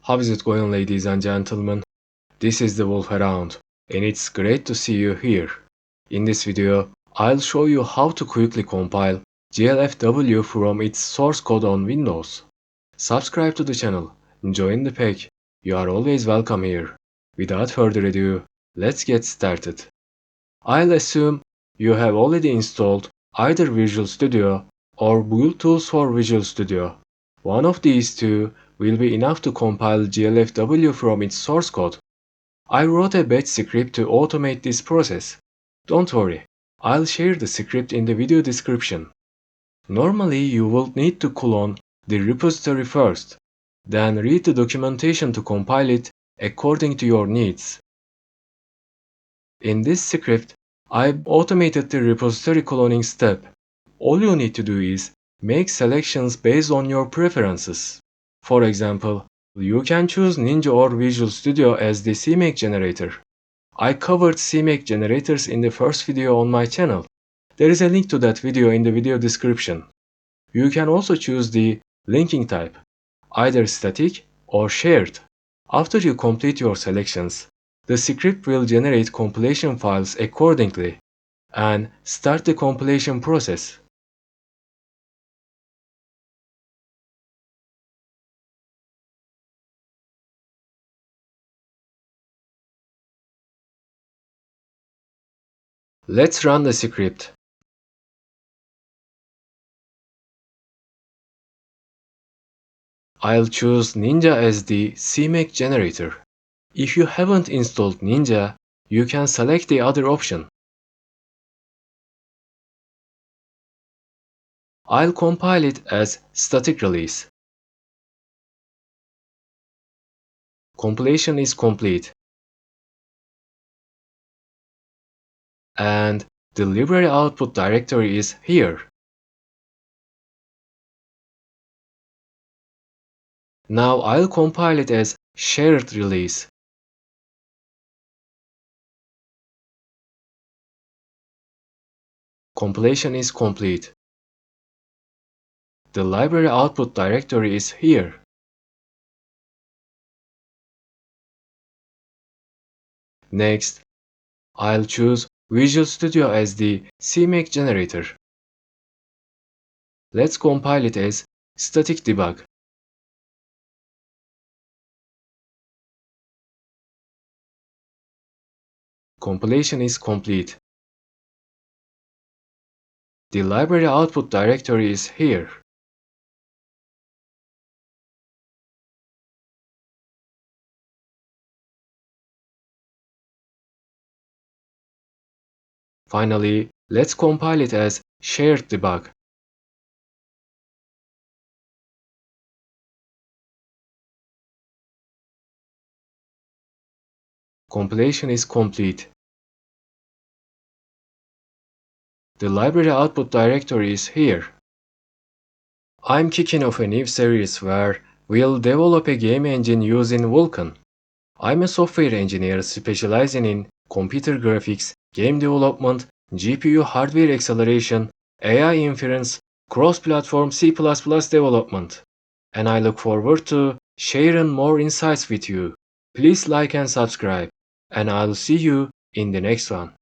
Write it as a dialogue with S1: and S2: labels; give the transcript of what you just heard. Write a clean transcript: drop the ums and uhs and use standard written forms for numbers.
S1: How is it going, ladies and gentlemen? This is the Wolf Around, and it's great to see you here. In this video, I'll show you how to quickly compile GLFW from its source code on Windows. Subscribe to the channel, join the pack, you are always welcome here. Without further ado, let's get started. I'll assume you have already installed either Visual Studio or Build Tools for Visual Studio. One of these two will be enough to compile GLFW from its source code. I wrote a batch script to automate this process. Don't worry, I'll share the script in the video description. Normally, you will need to clone the repository first, then read the documentation to compile it according to your needs. In this script, I've automated the repository cloning step. All you need to do is make selections based on your preferences. For example, you can choose Ninja or Visual Studio as the CMake generator. I covered CMake generators in the first video on my channel. There is a link to that video in the video description. You can also choose the linking type, either static or shared. After you complete your selections, the script will generate compilation files accordingly and start the compilation process. Let's run the script. I'll choose Ninja as the CMake generator. If you haven't installed Ninja, you can select the other option. I'll compile it as static release. Compilation is complete. And the library output directory is here. Now I'll compile it as shared release. Compilation is complete. The library output directory is here. Next, I'll choose Visual Studio as the CMake generator. Let's compile it as static debug. Compilation is complete. The library output directory is here. Finally, let's compile it as shared debug. Compilation is complete. The library output directory is here. I'm kicking off a new series where we'll develop a game engine using Vulkan. I'm a software engineer specializing in computer graphics, game development, GPU hardware acceleration, AI inference, cross-platform C++ development. And I look forward to sharing more insights with you. Please like and subscribe, and I'll see you in the next one.